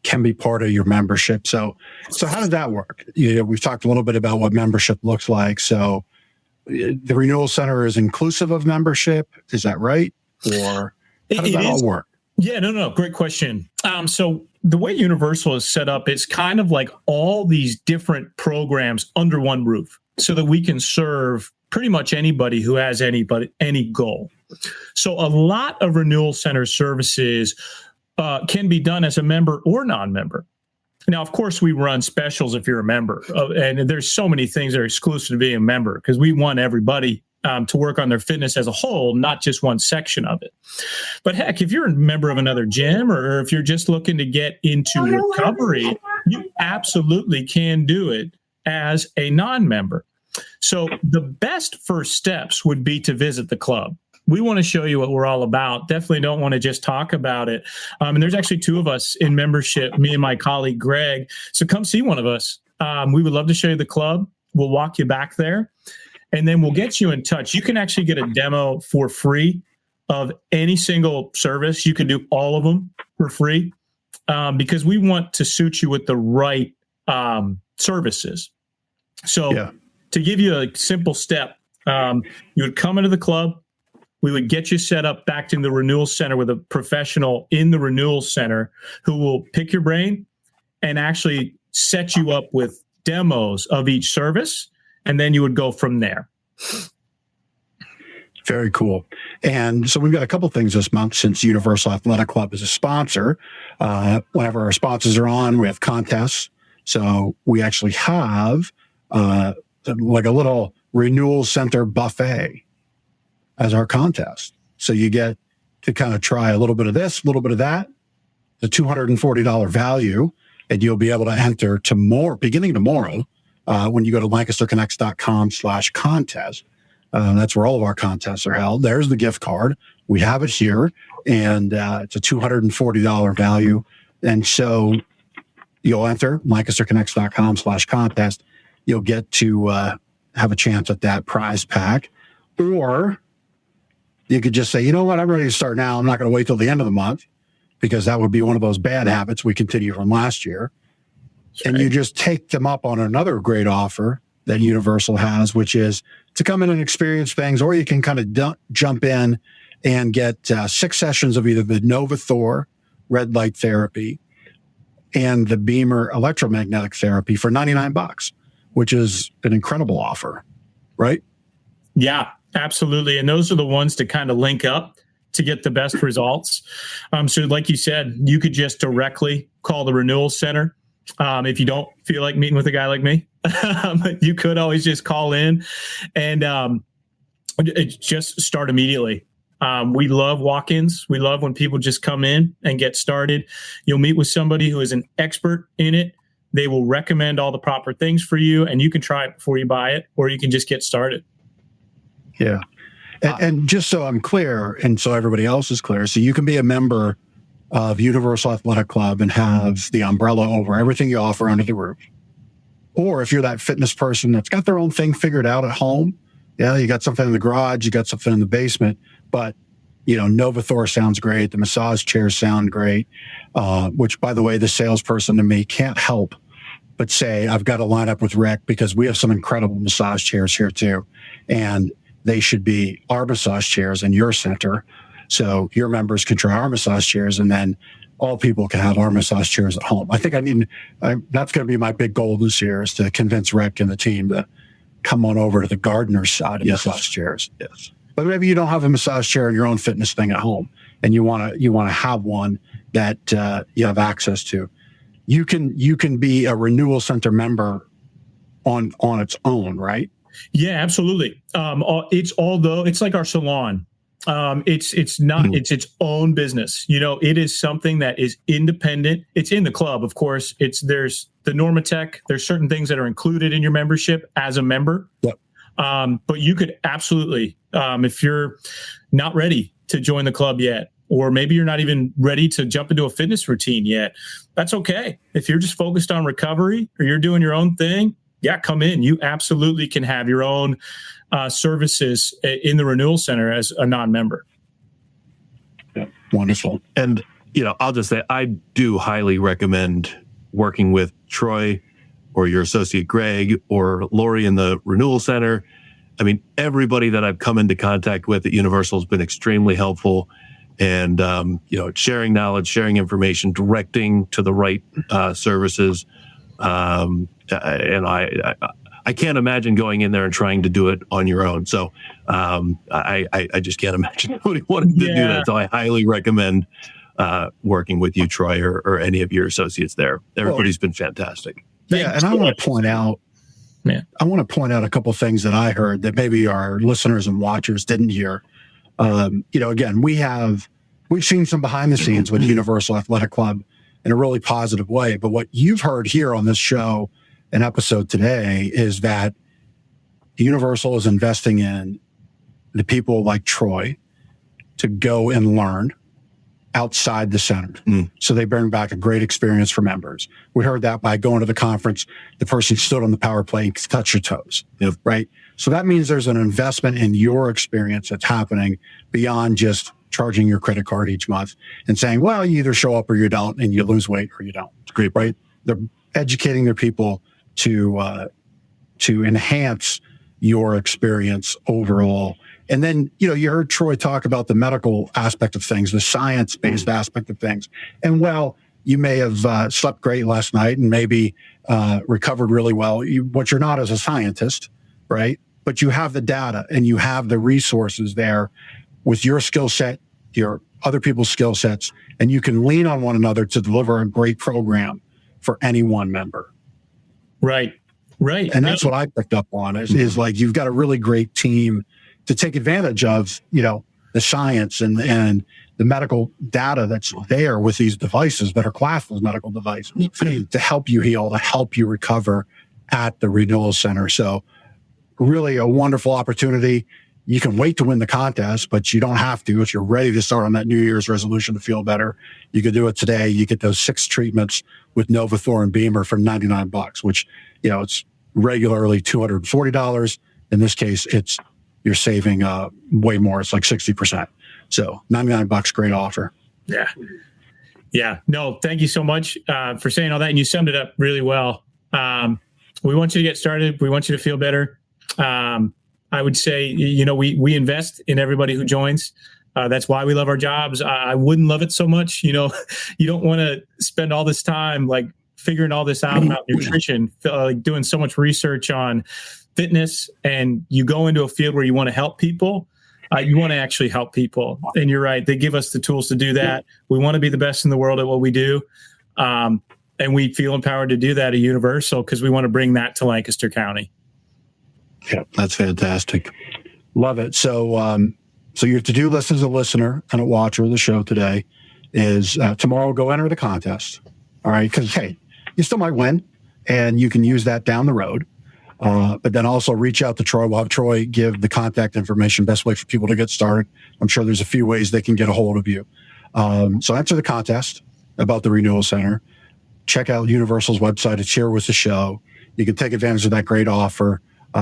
can be part of your membership. So how does that work? We've talked a little bit about what membership looks like. So the Renewal Center is inclusive of membership. Is that right? Or how does that all work? Yeah, no, great question. So the way Universal is set up, it's kind of like all these different programs under one roof, so that we can serve pretty much anybody who has any goal. So a lot of Renewal Center services can be done as a member or non-member. Now, of course, we run specials if you're a member, and there's so many things that are exclusive to being a member, because we want everybody to work on their fitness as a whole, not just one section of it. But heck, if you're a member of another gym, or if you're just looking to get into recovery, you absolutely can do it as a non-member. So the best first steps would be to visit the club. We want to show you what we're all about. Definitely don't want to just talk about it. And there's actually 2 of us in membership, me and my colleague, Greg. So come see one of us. We would love to show you the club. We'll walk you back there, and then we'll get you in touch. You can actually get a demo for free of any single service. You can do all of them for free, because we want to suit you with the right services. So to give you a simple step, you would come into the club. We would get you set up back in the Renewal Center with a professional in the Renewal Center who will pick your brain and actually set you up with demos of each service. And then you would go from there. Very cool. And so we've got a couple things this month, since Universal Athletic Club is a sponsor. Whenever our sponsors are on, we have contests. So we actually have like a little Renewal Center buffet as our contest. So you get to kind of try a little bit of this, a little bit of that, the $240 value, and you'll be able to enter beginning tomorrow, when you go to lancasterconnects.com/contest. That's where all of our contests are held. There's the gift card. We have it here, and it's a $240 value. And so you'll enter lancasterconnects.com/contest. You'll get to have a chance at that prize pack. Or you could just say, you know what, I'm ready to start now. I'm not going to wait till the end of the month, because that would be one of those bad habits we continue from last year. And you just take them up on another great offer that Universal has, which is to come in and experience things, or you can kind of jump in and get 6 sessions of either the Novothor red light therapy and the Bemer electromagnetic therapy for $99, which is an incredible offer, right? Yeah, absolutely. And those are the ones to kind of link up to get the best results. So like you said, you could just directly call the Renewal Center. If you don't feel like meeting with a guy like me, you could always just call in and just start immediately. We love walk-ins. We love when people just come in and get started. You'll meet with somebody who is an expert in it. They will recommend all the proper things for you, and you can try it before you buy it, or you can just get started. Yeah. And just so I'm clear, and so everybody else is clear, so you can be a member of Universal Athletic Club and have the umbrella over everything you offer under the roof. Or if you're that fitness person that's got their own thing figured out at home, you got something in the garage, you got something in the basement, but Novothor sounds great. The massage chairs sound great, which, by the way, the salesperson to me can't help but say, I've got to line up with Rick, because we have some incredible massage chairs here too. And they should be our massage chairs in your center. So your members can try our massage chairs, and then all people can have our massage chairs at home. I think that's going to be my big goal this year, is to convince Rick and the team to come on over to the gardener's side of massage chairs. Yes. But maybe you don't have a massage chair in your own fitness thing at home, and you want to have one that you have access to. You can be a Renewal Center member on its own, right? Yeah, absolutely. It's like our salon. It's not, it's its own business. It is something that is independent. It's in the club, of course. There's the Normatech. There's certain things that are included in your membership as a member. Yep. But you could absolutely, if you're not ready to join the club yet, or maybe you're not even ready to jump into a fitness routine yet, that's okay. If you're just focused on recovery, or you're doing your own thing, come in. You absolutely can have your own services in the Renewal Center as a non-member. Yeah, wonderful. And, I'll just say, I do highly recommend working with Troy or your associate Greg or Lori in the Renewal Center. I mean, everybody that I've come into contact with at Universal has been extremely helpful. And, sharing knowledge, sharing information, directing to the right services. And I can't imagine going in there and trying to do it on your own. So I just can't imagine nobody wanting to do that. So I highly recommend working with you, Troy, or any of your associates there. Everybody's been fantastic. Yeah, and I want to point out, a couple of things that I heard that maybe our listeners and watchers didn't hear. Again, we've seen some behind the scenes with Universal Athletic Club in a really positive way. But what you've heard here on this show, an episode today, is that Universal is investing in the people like Troy to go and learn outside the center. So they bring back a great experience for members. We heard that by going to the conference, the person stood on the power plate and could touch your toes, right? So that means there's an investment in your experience that's happening beyond just charging your credit card each month and saying, well, you either show up or you don't, and you lose weight or you don't. It's great, right? They're educating their people to enhance your experience overall. And then, you heard Troy talk about the medical aspect of things, the science-based aspect of things. And you may have slept great last night and maybe recovered really well. What you're not as a scientist, right? But you have the data and you have the resources there with your skill set, your other people's skill sets, and you can lean on one another to deliver a great program for any one member. Right. And that's what I picked up on is like, you've got a really great team to take advantage of, the science and the medical data that's there with these devices that are classed as medical devices to help you heal, to help you recover at the Renewal Center. So really a wonderful opportunity. You can wait to win the contest, but you don't have to. If you're ready to start on that New Year's resolution to feel better, you could do it today. You get those 6 treatments with Novothor and Bemer for $99, which, it's regularly $240. In this case, you're saving way more. It's like 60%. So $99, great offer. Yeah. Yeah. No, thank you so much for saying all that. And you summed it up really well. We want you to get started. We want you to feel better. I would say, we invest in everybody who joins. That's why we love our jobs. I wouldn't love it so much. You don't want to spend all this time like figuring all this out about nutrition, like doing so much research on fitness, and you go into a field where you want to help people. You want to actually help people. And you're right. They give us the tools to do that. We want to be the best in the world at what we do. And we feel empowered to do that at Universal because we want to bring that to Lancaster County. Yeah, that's fantastic. Love it. So your to-do list as a listener and a watcher of the show today is tomorrow go enter the contest. All right. Because, hey, you still might win and you can use that down the road. But then also reach out to Troy. We'll have Troy give the contact information, best way for people to get started. I'm sure there's a few ways they can get a hold of you. So enter the contest about the Renewal Center. Check out Universal's website. It's here with the show. You can take advantage of that great offer.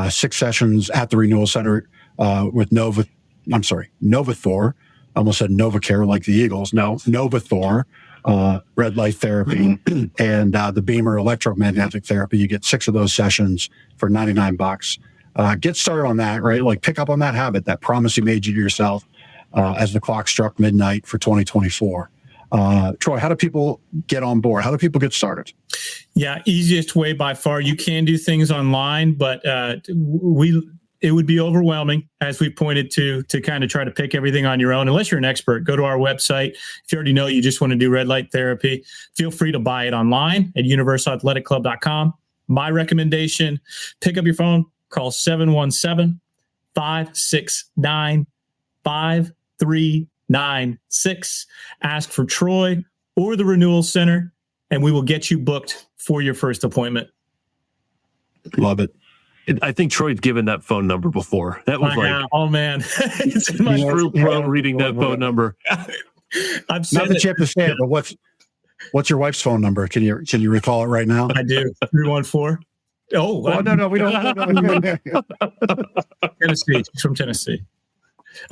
6 sessions at the Renewal Center with Novothor. I almost said Novacare like the Eagles. No, Novothor. Red light therapy and the Bemer electromagnetic therapy. You get 6 of those sessions for $99. Get started on that, right? Like pick up on that habit, that promise you made you to yourself. as the clock struck midnight for 2024. Troy, how do people get on board? How do people get started? Yeah, easiest way by far. You can do things online, but it would be overwhelming, as we pointed to kind of try to pick everything on your own. Unless you're an expert, go to our website. If you already know you just want to do red light therapy, feel free to buy it online at universalathletic.com. My recommendation, pick up your phone, call 717-569-5396. Ask for Troy or the Renewal Center, and we will get you booked for your first appointment. Love it. I think Troy's given that phone number before. That was oh man, it's in my pro reading that phone number. I've said not that you have to say it, but what's your wife's phone number? Can you recall it right now? I do. 314. Oh, no, we don't. Tennessee. She's from Tennessee.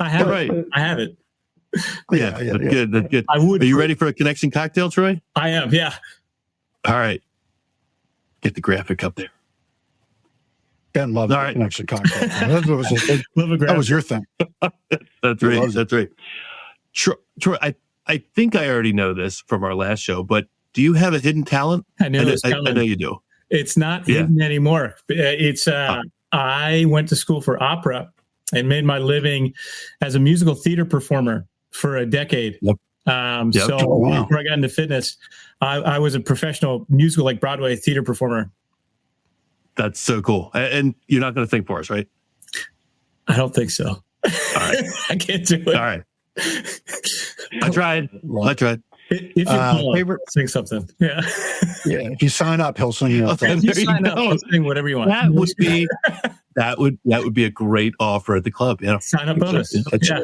I have it. I have it. Yeah. Good. That's good. I would. Are you ready for a connection cocktail, Troy? I am. Yeah. All right. Get the graphic up there. Ben loves the connection cocktail. That was your thing. That's right. That's right. Troy, I think I already know this from our last show, but do you have a hidden talent? I know you do. It's not hidden anymore. It's I went to school for opera and made my living as a musical theater performer for a decade. Yep. So before I got into fitness, I was a professional musical, like Broadway theater performer. That's so cool. And you're not going to think for us, right? I don't think so. All right. I can't do it. All right. I tried. If you favorite, sing something. Yeah. Yeah. If you sign up, he'll sing you. If you sign up, he'll sing whatever you want. That would be a great offer at the club. Yeah. Sign up bonus. Yeah.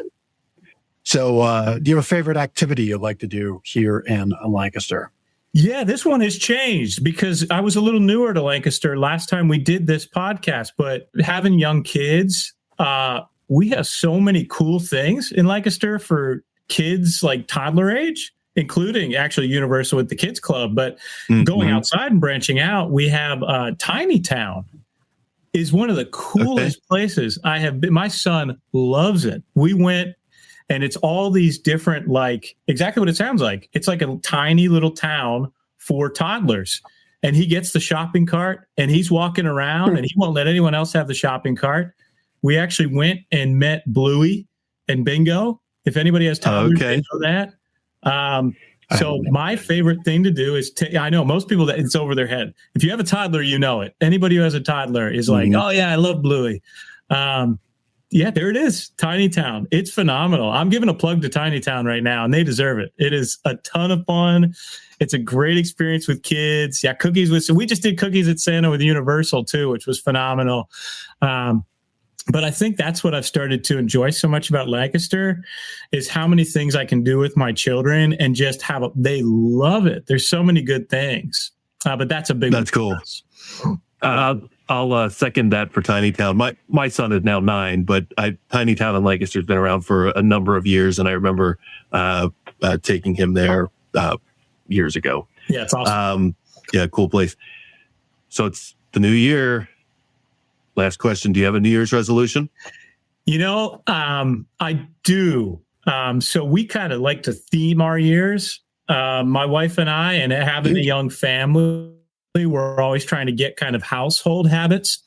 So, do you have a favorite activity you'd like to do here in Lancaster? Yeah, this one has changed because I was a little newer to Lancaster last time we did this podcast, but having young kids, we have so many cool things in Lancaster for kids like toddler age, including actually Universal with the Kids Club. But going outside and branching out, we have Tiny Town is one of the coolest places I have been. My son loves it. We went, and it's all these different, like exactly what it sounds like. It's like a tiny little town for toddlers. And he gets the shopping cart and he's walking around and he won't let anyone else have the shopping cart. We actually went and met Bluey and Bingo. If anybody has toddlers, they know that. So my favorite thing to do is, I know most people that it's over their head. If you have a toddler, you know it. Anybody who has a toddler is like, oh yeah, I love Bluey. Yeah, there it is. Tiny Town. It's phenomenal. I'm giving a plug to Tiny Town right now, and they deserve it. It is a ton of fun. It's a great experience with kids. Yeah, we just did cookies at Santa with Universal too, which was phenomenal. But I think that's what I've started to enjoy so much about Lancaster is how many things I can do with my children and just they love it. There's so many good things. But that's a big That's cool. I'll second that for Tiny Town. My son is now 9, but Tiny Town in Lancaster has been around for a number of years, and I remember taking him there years ago. Yeah, it's awesome. Yeah, cool place. So it's the new year. Last question: do you have a New Year's resolution? I do. So we kind of like to theme our years. My wife and I, and having a young family, we're always trying to get kind of household habits.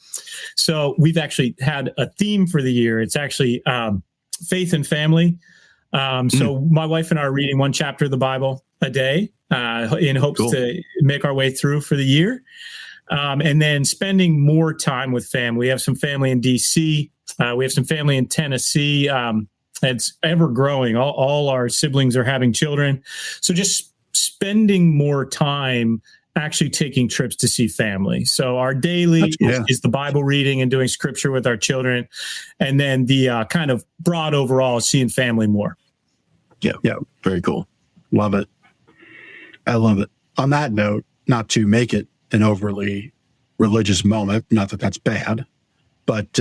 So we've actually had a theme for the year. It's actually faith and family. So my wife and I are reading one chapter of the Bible a day in hopes to make our way through for the year. And then spending more time with family. We have some family in DC. We have some family in Tennessee. It's ever growing. All our siblings are having children. So just spending more time actually taking trips to see family. So our daily is the Bible reading and doing scripture with our children. And then the kind of broad overall is seeing family more. Yeah. Very cool. Love it. I love it. On that note, not to make it an overly religious moment, not that that's bad, but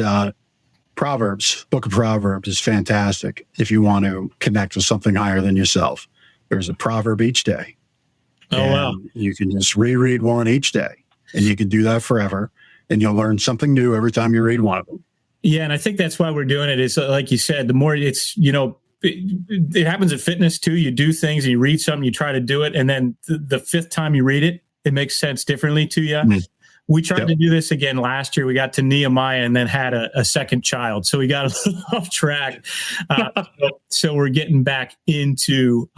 Proverbs, Book of Proverbs is fantastic if you want to connect with something higher than yourself. There's a proverb each day. Oh, wow. You can just reread one each day, and you can do that forever, and you'll learn something new every time you read one of them. Yeah, and I think that's why we're doing it. Is like you said, the more it's, it happens in fitness too. You do things and you read something, you try to do it. And then the fifth time you read it, it makes sense differently to you. Mm-hmm. We tried to do this again last year. We got to Nehemiah and then had a second child. So we got a little off track. So we're getting back into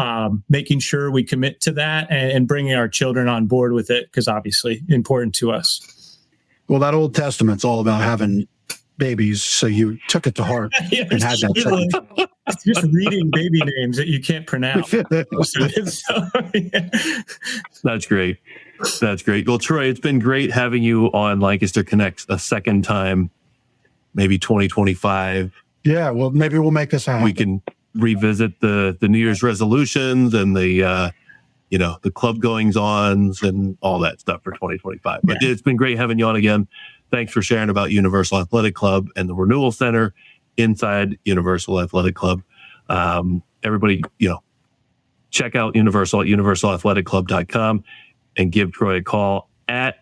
making sure we commit to that and bringing our children on board with it, because obviously important to us. Well, that Old Testament's all about having babies. So you took it to heart and had that second. It's just reading baby names that you can't pronounce. That's great. That's great. Well, Troy, it's been great having you on Lancaster Connects a second time, maybe 2025. Yeah, well, maybe we'll make this happen. We can revisit the New Year's resolutions and the club goings-ons and all that stuff for 2025. But it's been great having you on again. Thanks for sharing about Universal Athletic Club and the Renewal Center inside Universal Athletic Club. Everybody, check out Universal at universalathletic.club.com and give Troy a call at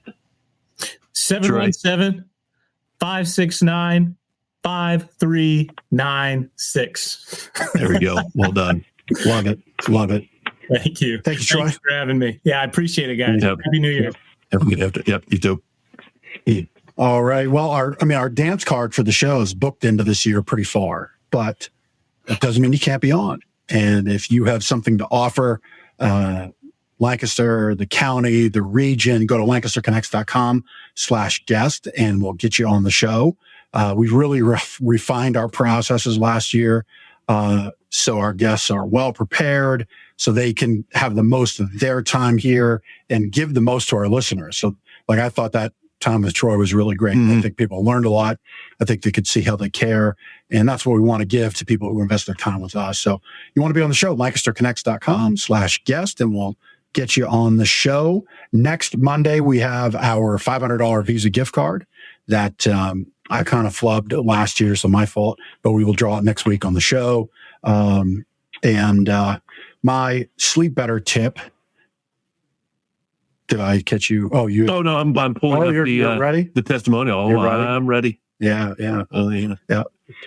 717-569-5396. There we go. Well done. Love it. Love it. Thank you. Thank you, Troy. Thanks for having me. Yeah, I appreciate it, guys. Yep. Happy New Year. Yep, you too. All right. Well, our dance card for the show is booked into this year pretty far, but that doesn't mean you can't be on. And if you have something to offer, Lancaster, the county, the region, go to lancasterconnects.com/guest and we'll get you on the show. We really refined our processes last year. So our guests are well prepared so they can have the most of their time here and give the most to our listeners. So I thought that time with Troy was really great. Mm-hmm. I think people learned a lot. I think they could see how they care. And that's what we want to give to people who invest their time with us. So you want to be on the show, lancasterconnects.com/guest, and we'll get you on the show. Next Monday, we have our $500 Visa gift card that I kind of flubbed last year, so my fault, but we will draw it next week on the show. And my sleep better tip. Did I catch you? Oh, you? Oh no, I'm pulling up you're ready? The testimonial. You're ready? I'm ready. Yeah. Yeah.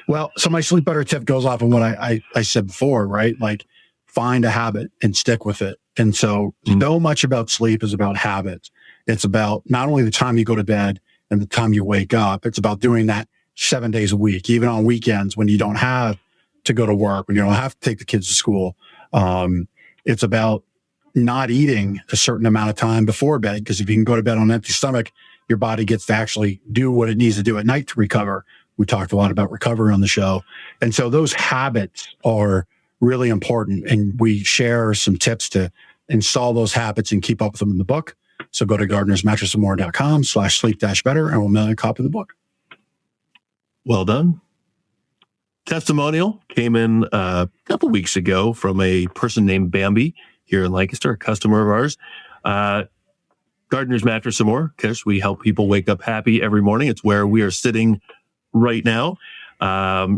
Well, so my sleep better tip goes off of what I said before, right? Like, find a habit and stick with it. And so much about sleep is about habits. It's about not only the time you go to bed and the time you wake up. It's about doing that 7 days a week, even on weekends when you don't have to go to work, when you don't have to take the kids to school. It's about not eating a certain amount of time before bed, because if you can go to bed on an empty stomach, your body gets to actually do what it needs to do at night to recover. We talked a lot about recovery on the show. And so those habits are really important. And we share some tips to install those habits and keep up with them in the book. So go to gardenersmattressandmore.com/sleep-better and we'll mail you a copy of the book. Well done. Testimonial came in a couple weeks ago from a person named Bambi here in Lancaster, a customer of ours. Gardener's Mattress and More, because we help people wake up happy every morning. It's where we are sitting right now.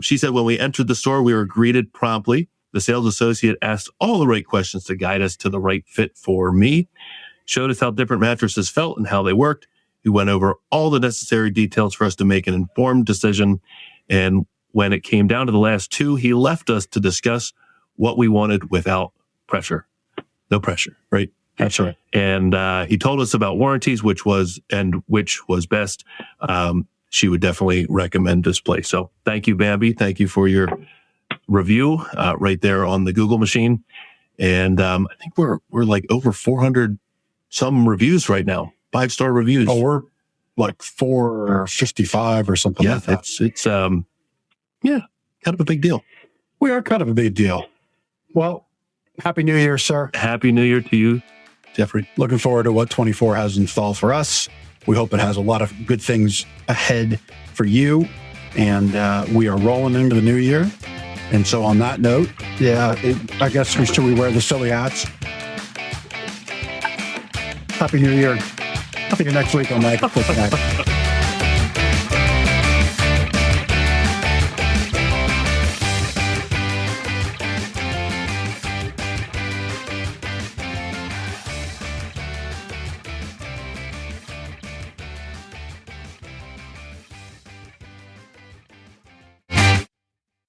She said, when we entered the store, we were greeted promptly. The sales associate asked all the right questions to guide us to the right fit for me, showed us how different mattresses felt and how they worked. He went over all the necessary details for us to make an informed decision. And when it came down to the last two, he left us to discuss what we wanted without pressure. No pressure, right? That's right. And he told us about warranties, which was best. She would definitely recommend this place. So thank you, Bambi. Thank you for your review right there on the Google machine. And I think we're like over 400 some reviews right now, 5-star reviews. Oh, we're like 455 or something like that. It's kind of a big deal. We are kind of a big deal. Well, Happy New Year, sir. Happy New Year to you, Jeffrey. Looking forward to what 24 has in store for us. We hope it has a lot of good things ahead for you. And we are rolling into the new year. And so on that note, I guess we wear the silly hats. Happy New Year. I'll see you next week on Night.